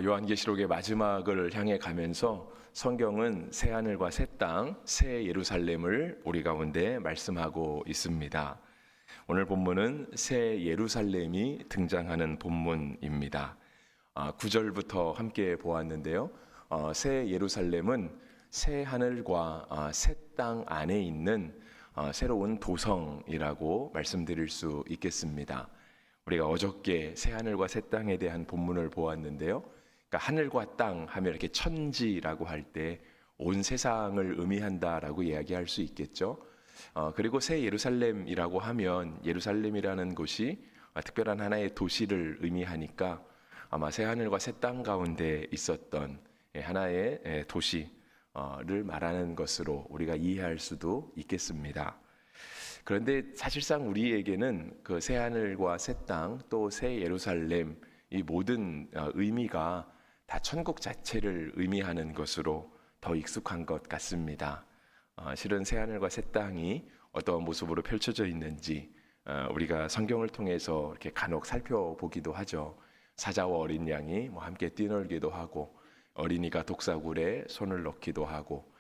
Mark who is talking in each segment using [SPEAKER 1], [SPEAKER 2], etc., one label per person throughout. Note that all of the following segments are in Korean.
[SPEAKER 1] 요한계시록의 마지막을 향해 가면서 성경은 새 하늘과 새 땅, 새 예루살렘을 우리 가운데 말씀하고 있습니다. 오늘 본문은 새 예루살렘이 등장하는 본문입니다. 9절부터 함께 보았는데요. 새 예루살렘은 새 하늘과 새 땅 안에 있는 새로운 도성이라고 말씀드릴 수 있겠습니다. 우리가 어저께 새 하늘과 새 땅에 대한 본문을 보았는데요. 그러니까 하늘과 땅 하면 이렇게 천지라고 할 때 온 세상을 의미한다라고 이야기할 수 있겠죠. 그리고 새 예루살렘이라고 하면 예루살렘이라는 곳이 특별한 하나의 도시를 의미하니까 아마 새 하늘과 새 땅 가운데 있었던 하나의 도시를 말하는 것으로 우리가 이해할 수도 있겠습니다. 그런데 사실상 우리에게는 그 새 하늘과 새 땅 또 새 예루살렘 이 모든 의미가 다 천국 자체를 의미하는 것으로 더 익숙한 것 같습니다. 실은 새 하늘과 새 땅이 어떠한 모습으로 펼쳐져 있는지 우리가 성경을 통해서 이렇게 간혹 살펴보기도 하죠. 사자와 어린 양이 함께 뛰놀기도 하고 어린이가 독사굴에 손을 넣기도 하고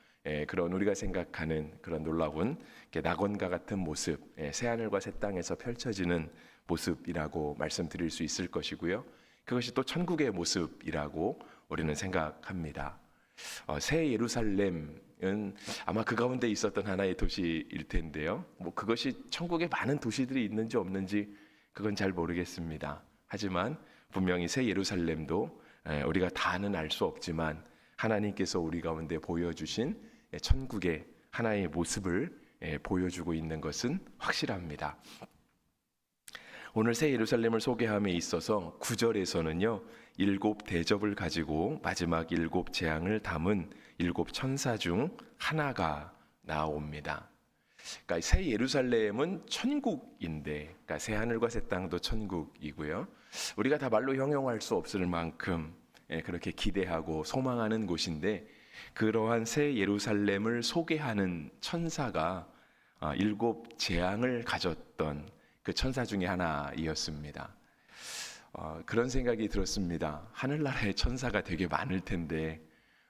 [SPEAKER 1] 그런 우리가 생각하는 그런 놀라운 낙원과 같은 모습, 새 하늘과 새 땅에서 펼쳐지는 모습이라고 말씀드릴 수 있을 것이고요. 그것이 또 천국의 모습이라고 우리는 생각합니다. 새 예루살렘은 아마 그 가운데 있었던 하나의 도시일 텐데요. 그것이 천국에 많은 도시들이 있는지 없는지 그건 잘 모르겠습니다. 하지만 분명히 새 예루살렘도 우리가 다는 알 수 없지만 하나님께서 우리 가운데 보여주신 천국의 하나의 모습을 보여주고 있는 것은 확실합니다. 오늘 새 예루살렘을 소개함에 있어서 9절에서는요 7 대접을 가지고 마지막 7 재앙을 담은 7 천사 중 하나가 나옵니다. 그러니까 새 예루살렘은 천국인데, 그러니까 새 하늘과 새 땅도 천국이고요. 우리가 다 말로 형용할 수 없을 만큼 그렇게 기대하고 소망하는 곳인데, 그러한 새 예루살렘을 소개하는 천사가 7 재앙을 가졌던 그 천사 중에 하나이었습니다. 그런 생각이 들었습니다. 하늘나라에 천사가 되게 많을 텐데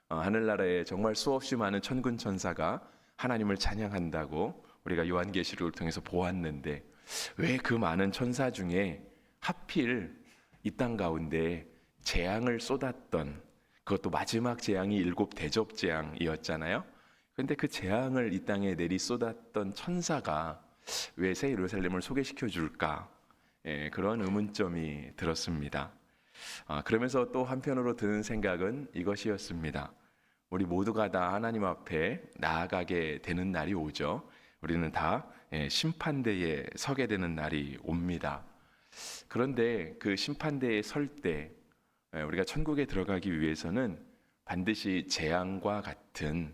[SPEAKER 1] 하늘나라에 정말 수없이 많은 천군 천사가 하나님을 찬양한다고 우리가 요한계시록을 통해서 보았는데 왜 그 많은 천사 중에 하필 이 땅 가운데 재앙을 쏟았던, 그것도 마지막 재앙이 7 대접 재앙이었잖아요. 그런데 그 재앙을 이 땅에 내리 쏟았던 천사가 왜 새 예루살렘을 소개시켜 줄까? 그런 의문점이 들었습니다. 그러면서 또 한편으로 드는 생각은 이것이었습니다. 우리 모두가 다 하나님 앞에 나아가게 되는 날이 오죠. 우리는 다 심판대에 서게 되는 날이 옵니다. 그런데 그 심판대에 설 때 우리가 천국에 들어가기 위해서는 반드시 재앙과 같은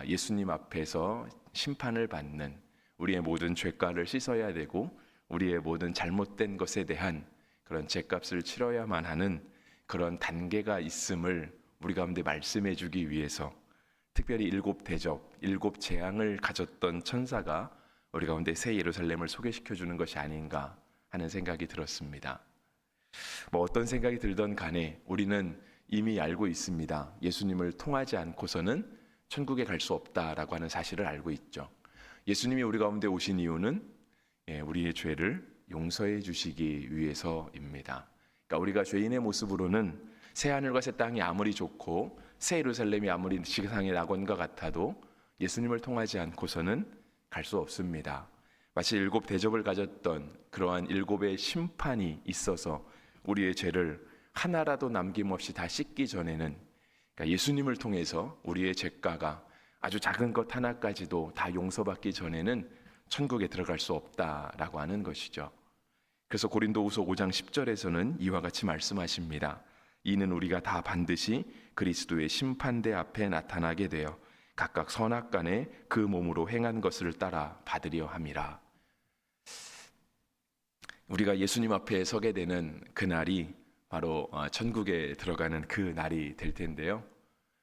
[SPEAKER 1] 예수님 앞에서 심판을 받는, 우리의 모든 죄가를 씻어야 되고 우리의 모든 잘못된 것에 대한 그런 죄값을 치러야만 하는 그런 단계가 있음을 우리 가운데 말씀해 주기 위해서 특별히 7 대접, 7 재앙을 가졌던 천사가 우리 가운데 새 예루살렘을 소개시켜 주는 것이 아닌가 하는 생각이 들었습니다. 어떤 생각이 들던 간에 우리는 이미 알고 있습니다. 예수님을 통하지 않고서는 천국에 갈 수 없다라고 하는 사실을 알고 있죠. 예수님이 우리 가운데 오신 이유는 우리의 죄를 용서해 주시기 위해서입니다. 그러니까 우리가 죄인의 모습으로는 새 하늘과 새 땅이 아무리 좋고 새 예루살렘이 아무리 지상의 낙원과 같아도 예수님을 통하지 않고서는 갈 수 없습니다. 마치 7 대접을 가졌던 그러한 7의 심판이 있어서 우리의 죄를 하나라도 남김없이 다 씻기 전에는, 그러니까 예수님을 통해서 우리의 죄가가 아주 작은 것 하나까지도 다 용서받기 전에는 천국에 들어갈 수 없다라고 하는 것이죠. 그래서 고린도후서 5장 10절에서는 이와 같이 말씀하십니다. 이는 우리가 다 반드시 그리스도의 심판대 앞에 나타나게 되어 각각 선악간에 그 몸으로 행한 것을 따라 받으려 함이라. 우리가 예수님 앞에 서게 되는 그날이 바로 천국에 들어가는 그 날이 될 텐데요.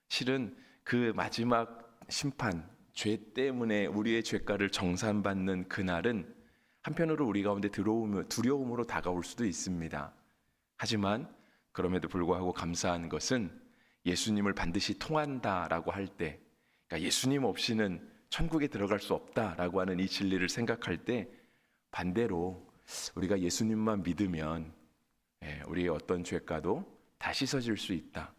[SPEAKER 1] 실은 그 마지막 심판, 죄 때문에 우리의 죄가를 정산받는 그날은 한편으로 우리 가운데 두려움으로 다가올 수도 있습니다. 하지만 그럼에도 불구하고 감사한 것은 예수님을 반드시 통한다라고 할 때, 그러니까 예수님 없이는 천국에 들어갈 수 없다라고 하는 이 진리를 생각할 때, 반대로 우리가 예수님만 믿으면 우리의 어떤 죄가도 다 씻어질 수 있다.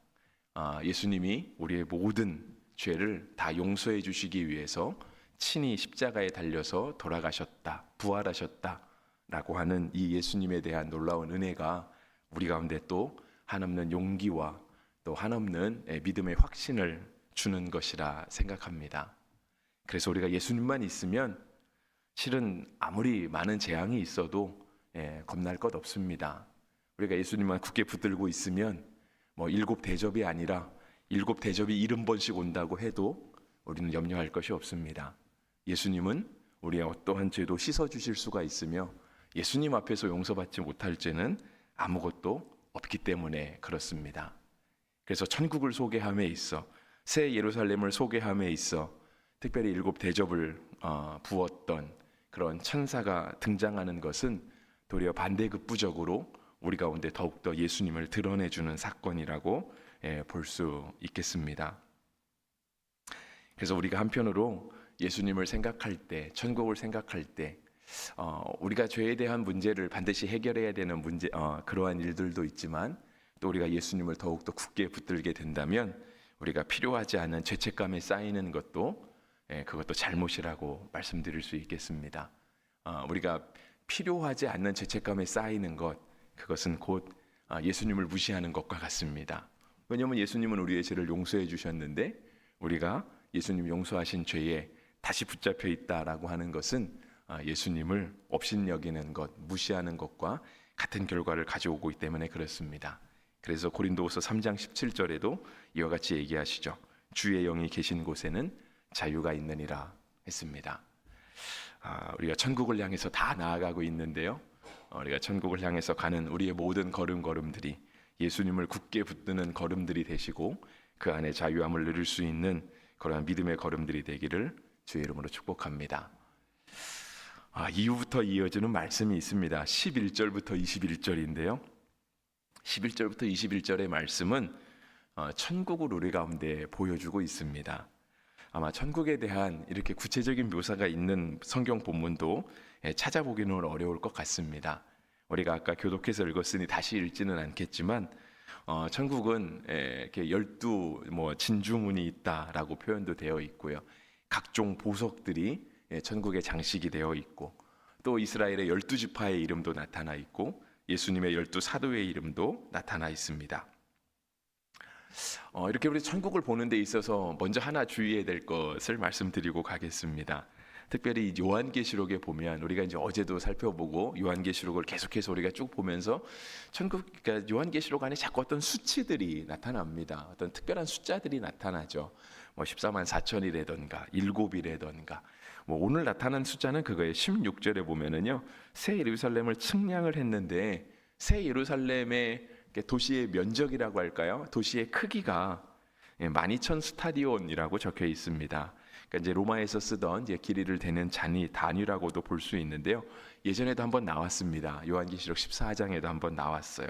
[SPEAKER 1] 예수님이 우리의 모든 죄를 다 용서해 주시기 위해서 친히 십자가에 달려서 돌아가셨다, 부활하셨다라고 하는 이 예수님에 대한 놀라운 은혜가 우리 가운데 또 한없는 용기와 또 한없는 믿음의 확신을 주는 것이라 생각합니다. 그래서 우리가 예수님만 있으면 실은 아무리 많은 재앙이 있어도 겁날 것 없습니다. 우리가 예수님만 굳게 붙들고 있으면 뭐 7 대접이 아니라 7 대접이 70번씩 온다고 해도 우리는 염려할 것이 없습니다. 예수님은 우리의 어떠한 죄도 씻어주실 수가 있으며 예수님 앞에서 용서받지 못할 죄는 아무것도 없기 때문에 그렇습니다. 그래서 천국을 소개함에 있어, 새 예루살렘을 소개함에 있어 특별히 7 대접을 부었던 그런 천사가 등장하는 것은 도리어 반대급부적으로 우리 가운데 더욱더 예수님을 드러내주는 사건이라고 볼 수 있겠습니다. 그래서 우리가 한편으로 예수님을 생각할 때, 천국을 생각할 때 우리가 죄에 대한 문제를 반드시 해결해야 되는 문제, 그러한 일들도 있지만 또 우리가 예수님을 더욱더 굳게 붙들게 된다면 우리가 필요하지 않은 죄책감에 쌓이는 것도 그것도 잘못이라고 말씀드릴 수 있겠습니다. 우리가 필요하지 않는 죄책감에 쌓이는 것, 그것은 곧 예수님을 무시하는 것과 같습니다. 왜냐하면 예수님은 우리의 죄를 용서해 주셨는데 우리가 예수님 용서하신 죄에 다시 붙잡혀 있다라고 하는 것은 예수님을 업신여기는 것, 무시하는 것과 같은 결과를 가져오기 때문에 그렇습니다. 그래서 고린도후서 3장 17절에도 이와 같이 얘기하시죠. 주의 영이 계신 곳에는 자유가 있느니라 했습니다. 우리가 천국을 향해서 다 나아가고 있는데요. 우리가 천국을 향해서 가는 우리의 모든 걸음걸음들이 예수님을 굳게 붙드는 걸음들이 되시고 그 안에 자유함을 누릴 수 있는 그러한 믿음의 걸음들이 되기를 주의 이름으로 축복합니다. 이후부터 이어지는 말씀이 있습니다. 11절부터 21절인데요. 11절부터 21절의 말씀은 천국을 우리 가운데 보여주고 있습니다. 아마 천국에 대한 이렇게 구체적인 묘사가 있는 성경 본문도 찾아보기는 어려울 것 같습니다. 우리가 아까 교독해서 읽었으니 다시 읽지는 않겠지만 천국은 이렇게 12 진주문이 있다라고 표현도 되어 있고요. 각종 보석들이 천국의 장식이 되어 있고 또 이스라엘의 12지파의 이름도 나타나 있고 예수님의 12사도의 이름도 나타나 있습니다. 이렇게 우리 천국을 보는 데 있어서 먼저 하나 주의해야 될 것을 말씀드리고 가겠습니다. 특별히 요한계시록에 보면 우리가 이제 어제도 살펴보고 요한계시록을 계속해서 우리가 쭉 보면서 그러니까 요한계시록 안에 자꾸 어떤 수치들이 나타납니다. 어떤 특별한 숫자들이 나타나죠. 14만 4천이라던가 7이라던가 오늘 나타난 숫자는 그거예요. 16절에 보면은요, 새 예루살렘을 측량을 했는데 새 예루살렘의 도시의 면적이라고 할까요? 도시의 크기가 12,000 스타디온이라고 적혀 있습니다. 그러니까 이제 로마에서 쓰던 이제 길이를 대는 단위라고도 볼 수 있는데요. 예전에도 한번 나왔습니다. 요한계시록 14장에도 한번 나왔어요.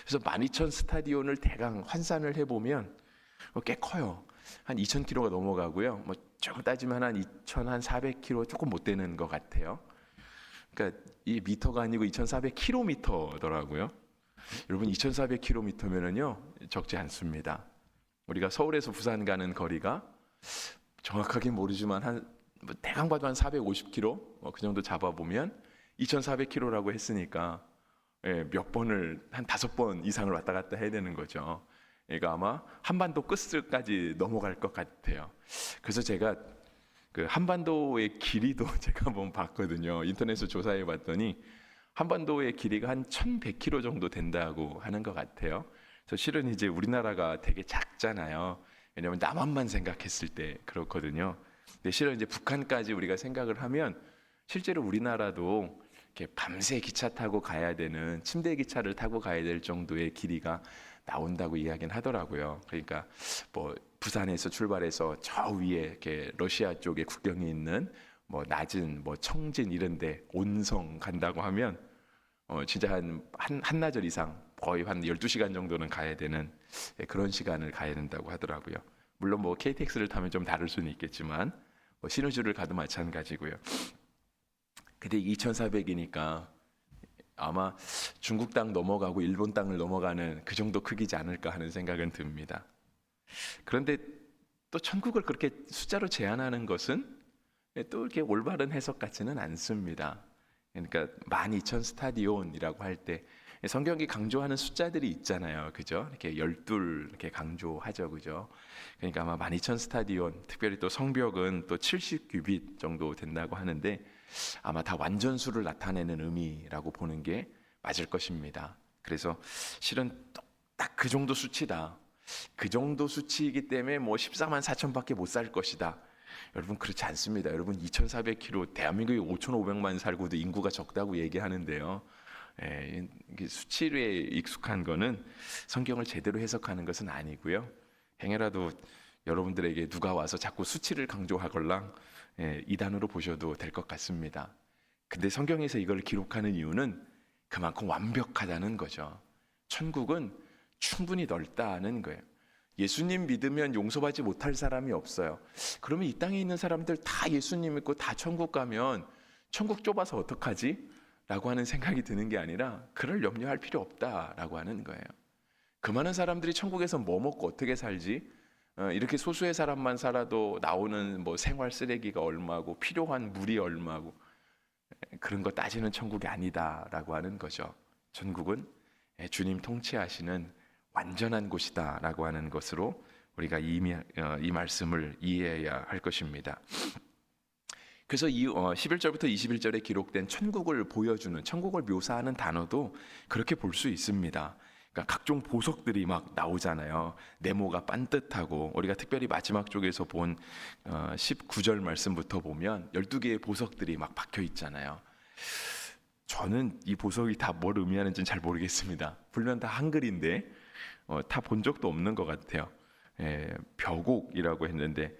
[SPEAKER 1] 그래서 12,000 스타디온을 대강 환산을 해보면 꽤 커요. 한 2,000km가 넘어가고요. 조금 따지면 한 2,400km 조금 못 되는 것 같아요. 그러니까 이 미터가 아니고 2,400km더라고요. 여러분 2,400km면은요 적지 않습니다. 우리가 서울에서 부산 가는 거리가 정확하게 모르지만 한 대강 봐도 한 450km 그 정도 잡아보면 2,400km라고 했으니까 몇 번을 한 5번 이상을 왔다 갔다 해야 되는 거죠. 그러니까 아마 한반도 끝까지 넘어갈 것 같아요. 그래서 제가 그 한반도의 길이도 제가 한번 봤거든요. 인터넷에서 조사해 봤더니 한반도의 길이가 한 1,100km 정도 된다고 하는 것 같아요. 그래서 실은 이제 우리나라가 되게 작잖아요. 왜냐하면 남한만 생각했을 때 그렇거든요. 근데 실은 이제 북한까지 우리가 생각을 하면 실제로 우리나라도 이렇게 밤새 기차 타고 가야 되는 침대 기차를 타고 가야 될 정도의 길이가 나온다고 이야기는 하더라고요. 그러니까 부산에서 출발해서 저 위에 이렇게 러시아 쪽에 국경이 있는 낮은 청진 이런데 온성 간다고 하면 진짜 한나절 이상 거의 한 12시간 정도는 가야 되는 그런 시간을 가야 된다고 하더라고요. 물론 뭐 KTX를 타면 좀 다를 수는 있겠지만 뭐 신우주를 가도 마찬가지고요. 근데 2,400이니까 아마 중국 땅 넘어가고 일본 땅을 넘어가는 그 정도 크기지 않을까 하는 생각은 듭니다. 그런데 또 천국을 그렇게 숫자로 제한하는 것은 또 이렇게 올바른 해석 같지는 않습니다. 그러니까 12,000 스타디온이라고 할 때 성경이 강조하는 숫자들이 있잖아요, 그죠? 이렇게 12 이렇게 강조하죠, 그죠? 그러니까 아마 12,000 스타디온, 특별히 또 성벽은 또 70규빗 정도 된다고 하는데 아마 다 완전수를 나타내는 의미라고 보는 게 맞을 것입니다. 그래서 실은 딱 그 정도 수치다. 그 정도 수치이기 때문에 뭐 14만 4천밖에 못 살 것이다. 여러분 그렇지 않습니다. 여러분 2,400km, 대한민국이 5,500만 살고도 인구가 적다고 얘기하는데요. 수치에 익숙한 거는 성경을 제대로 해석하는 것은 아니고요. 행여라도 여러분들에게 누가 와서 자꾸 수치를 강조하걸랑 이단으로 보셔도 될 것 같습니다. 근데 성경에서 이걸 기록하는 이유는 그만큼 완벽하다는 거죠. 천국은 충분히 넓다는 거예요. 예수님 믿으면 용서받지 못할 사람이 없어요. 그러면 이 땅에 있는 사람들 다 예수님 믿고 다 천국 가면 천국 좁아서 어떡하지? 라고 하는 생각이 드는 게 아니라 그럴 염려할 필요 없다라고 하는 거예요. 그 많은 사람들이 천국에서 뭐 먹고 어떻게 살지? 이렇게 소수의 사람만 살아도 나오는 뭐 생활 쓰레기가 얼마고 필요한 물이 얼마고 그런 거 따지는 천국이 아니다라고 하는 거죠. 천국은 주님 통치하시는 완전한 곳이다라고 하는 것으로 우리가 이 말씀을 이해해야 할 것입니다. 그래서 이 11절부터 21절에 기록된 천국을 보여주는, 천국을 묘사하는 단어도 그렇게 볼 수 있습니다. 그러니까 각종 보석들이 막 나오잖아요. 네모가 반듯하고, 우리가 특별히 마지막 쪽에서 본 19절 말씀부터 보면 12개의 보석들이 막 박혀 있잖아요. 저는 이 보석이 다 뭘 의미하는지는 잘 모르겠습니다. 분명 다 한글인데 다 본 적도 없는 것 같아요. 벼곡이라고 했는데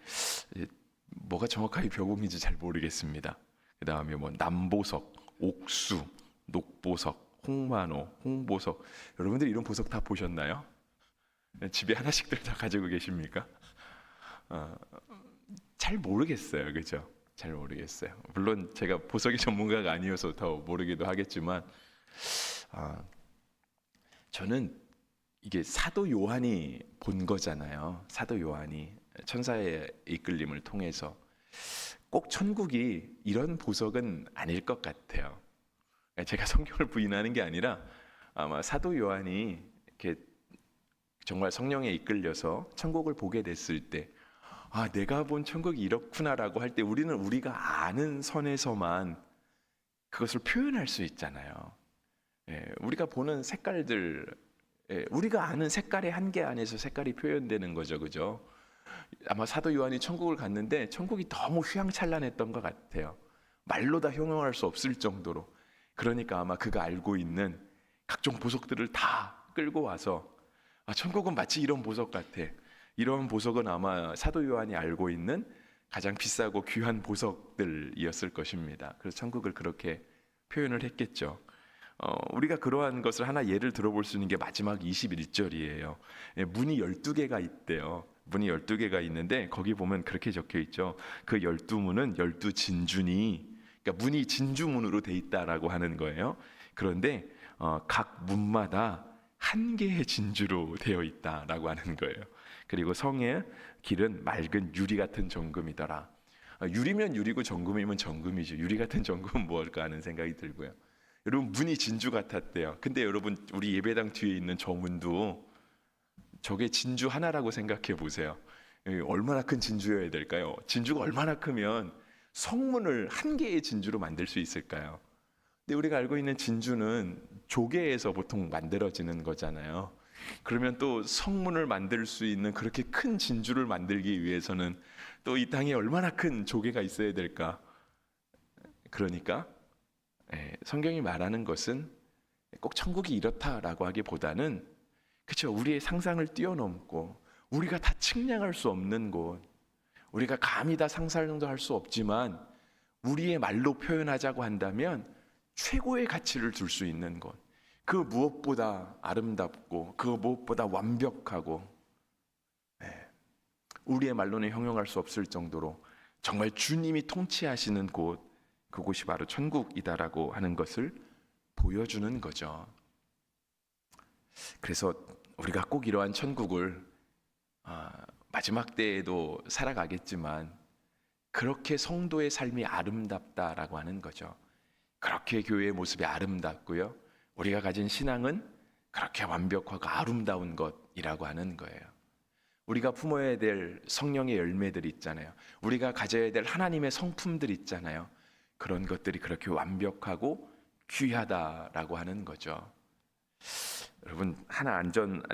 [SPEAKER 1] 뭐가 정확하게 벼곡인지 잘 모르겠습니다. 그 다음에 뭐 남보석, 옥수, 녹보석, 홍만호, 홍보석. 여러분들 이런 보석 다 보셨나요? 집에 하나씩들 다 가지고 계십니까? 잘 모르겠어요, 그죠? 잘 모르겠어요. 물론 제가 보석의 전문가가 아니어서 더 모르기도 하겠지만, 저는 이게 사도 요한이 본 거잖아요. 사도 요한이 천사의 이끌림을 통해서 꼭 천국이 이런 보석은 아닐 것 같아요. 제가 성경을 부인하는 게 아니라 아마 사도 요한이 이렇게 정말 성령에 이끌려서 천국을 보게 됐을 때, 내가 본 천국이 이렇구나라고 할 때 우리는 우리가 아는 선에서만 그것을 표현할 수 있잖아요. 우리가 보는 색깔들, 우리가 아는 색깔의 한계 안에서 색깔이 표현되는 거죠, 그죠? 아마 사도 요한이 천국을 갔는데 천국이 너무 휘황찬란했던 것 같아요. 말로 다 형용할 수 없을 정도로. 그러니까 아마 그가 알고 있는 각종 보석들을 다 끌고 와서 천국은 마치 이런 보석 같아. 이런 보석은 아마 사도 요한이 알고 있는 가장 비싸고 귀한 보석들이었을 것입니다. 그래서 천국을 그렇게 표현을 했겠죠. 우리가 그러한 것을 하나 예를 들어볼 수 있는 게 마지막 21절이에요. 문이 12개가 있대요. 문이 12개가 있는데 거기 보면 그렇게 적혀 있죠. 그 12문은 12진주니, 그러니까 문이 진주문으로 돼 있다라고 하는 거예요. 그런데 각 문마다 한 개의 진주로 되어 있다라고 하는 거예요. 그리고 성의 길은 맑은 유리 같은 정금이더라. 유리면 유리고 정금이면 정금이죠. 유리 같은 정금은 뭘까 하는 생각이 들고요. 여러분 문이 진주 같았대요. 근데 여러분 우리 예배당 뒤에 있는 저 문도 저게 진주 하나라고 생각해 보세요. 얼마나 큰 진주여야 될까요? 진주가 얼마나 크면 성문을 한 개의 진주로 만들 수 있을까요? 근데 우리가 알고 있는 진주는 조개에서 보통 만들어지는 거잖아요. 그러면 또 성문을 만들 수 있는 그렇게 큰 진주를 만들기 위해서는 또 이 땅에 얼마나 큰 조개가 있어야 될까? 그러니까 성경이 말하는 것은 꼭 천국이 이렇다라고 하기보다는, 그렇죠, 우리의 상상을 뛰어넘고 우리가 다 측량할 수 없는 곳, 우리가 감히 다 상상도 할 수 없지만 우리의 말로 표현하자고 한다면 최고의 가치를 둘 수 있는 곳, 그 무엇보다 아름답고 그 무엇보다 완벽하고 우리의 말로는 형용할 수 없을 정도로 정말 주님이 통치하시는 곳, 그곳이 바로 천국이다라고 하는 것을 보여주는 거죠. 그래서 우리가 꼭 이러한 천국을 마지막 때에도 살아가겠지만 그렇게 성도의 삶이 아름답다라고 하는 거죠. 그렇게 교회의 모습이 아름답고요, 우리가 가진 신앙은 그렇게 완벽하고 아름다운 것이라고 하는 거예요. 우리가 품어야 될 성령의 열매들이 있잖아요. 우리가 가져야 될 하나님의 성품들이 있잖아요. 그런 것들이 그렇게 완벽하고 귀하다라고 하는 거죠. 여러분, 하나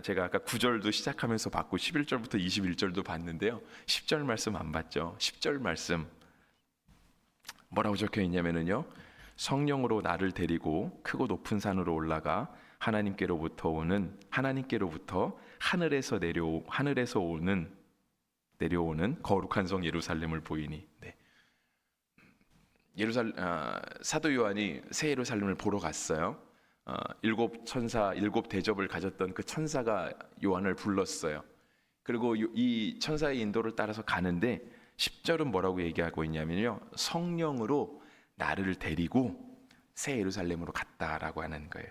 [SPEAKER 1] 제가 아까 9절도 시작하면서 봤고 11절부터 21절도 봤는데요, 10절 말씀 안 봤죠? 10절 말씀 뭐라고 적혀 있냐면요, 성령으로 나를 데리고 크고 높은 산으로 올라가 하나님께로부터 하늘에서 내려오는 거룩한 성 예루살렘을 보이니. 사도 요한이 새 예루살렘을 보러 갔어요. 일곱 대접을 가졌던 그 천사가 요한을 불렀어요. 그리고 이 천사의 인도를 따라서 가는데 10절은 뭐라고 얘기하고 있냐면요, 성령으로 나를 데리고 새 예루살렘으로 갔다라고 하는 거예요.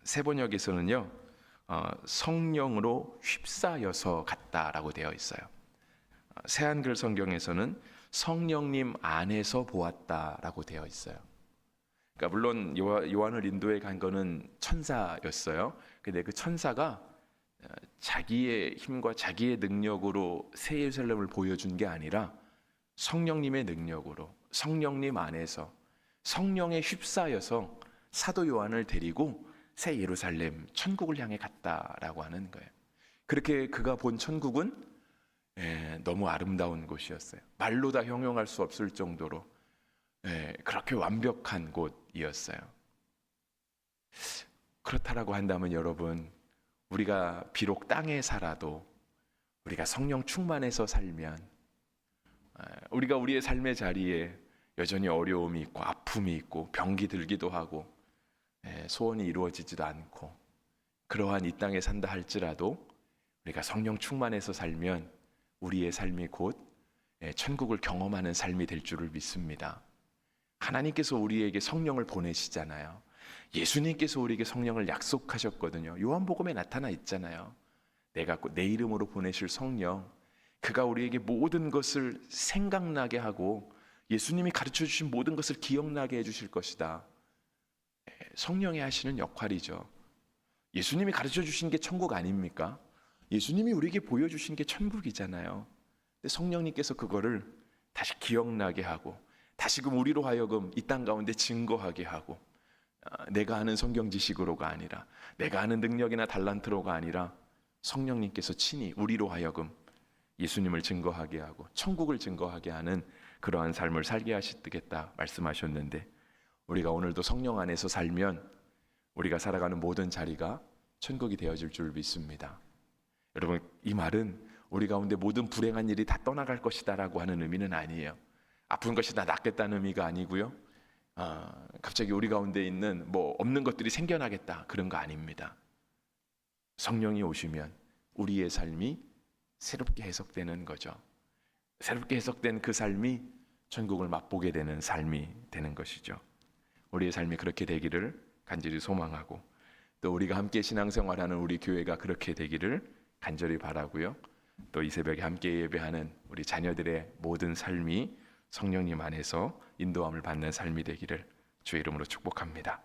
[SPEAKER 1] 새 번역에서는요, 성령으로 휩싸여서 갔다라고 되어 있어요. 새 한글 성경에서는 성령님 안에서 보았다라고 되어 있어요. 그러니까 물론 요한을 인도해 간 거는 천사였어요. 근데 그 천사가 자기의 힘과 자기의 능력으로 새 예루살렘을 보여준 게 아니라 성령님의 능력으로, 성령님 안에서 성령에 휩싸여서 사도 요한을 데리고 새 예루살렘, 천국을 향해 갔다라고 하는 거예요. 그렇게 그가 본 천국은 너무 아름다운 곳이었어요. 말로 다 형용할 수 없을 정도로 그렇게 완벽한 곳이었어요. 그렇다라고 한다면 여러분, 우리가 비록 땅에 살아도 우리가 성령 충만해서 살면, 우리가 우리의 삶의 자리에 여전히 어려움이 있고 아픔이 있고 병기 들기도 하고 소원이 이루어지지도 않고 그러한 이 땅에 산다 할지라도 우리가 성령 충만해서 살면 우리의 삶이 곧 천국을 경험하는 삶이 될 줄을 믿습니다. 하나님께서 우리에게 성령을 보내시잖아요. 예수님께서 우리에게 성령을 약속하셨거든요. 요한복음에 나타나 있잖아요. 내가 내 이름으로 보내실 성령, 그가 우리에게 모든 것을 생각나게 하고 예수님이 가르쳐 주신 모든 것을 기억나게 해주실 것이다. 성령이 하시는 역할이죠. 예수님이 가르쳐 주신 게 천국 아닙니까? 예수님이 우리에게 보여주신 게 천국이잖아요. 근데 성령님께서 그거를 다시 기억나게 하고 다시금 우리로 하여금 이 땅 가운데 증거하게 하고, 내가 아는 성경 지식으로가 아니라 내가 아는 능력이나 달란트로가 아니라 성령님께서 친히 우리로 하여금 예수님을 증거하게 하고 천국을 증거하게 하는 그러한 삶을 살게 하시겠다 말씀하셨는데, 우리가 오늘도 성령 안에서 살면 우리가 살아가는 모든 자리가 천국이 되어질 줄 믿습니다. 여러분, 이 말은 우리 가운데 모든 불행한 일이 다 떠나갈 것이다 라고 하는 의미는 아니에요. 아픈 것이 다 낫겠다는 의미가 아니고요, 갑자기 우리 가운데 있는 없는 것들이 생겨나겠다, 그런 거 아닙니다. 성령이 오시면 우리의 삶이 새롭게 해석되는 거죠. 새롭게 해석된 그 삶이 천국을 맛보게 되는 삶이 되는 것이죠. 우리의 삶이 그렇게 되기를 간절히 소망하고, 또 우리가 함께 신앙생활하는 우리 교회가 그렇게 되기를 간절히 바라고요. 또 이 새벽에 함께 예배하는 우리 자녀들의 모든 삶이 성령님 안에서 인도함을 받는 삶이 되기를 주의 이름으로 축복합니다.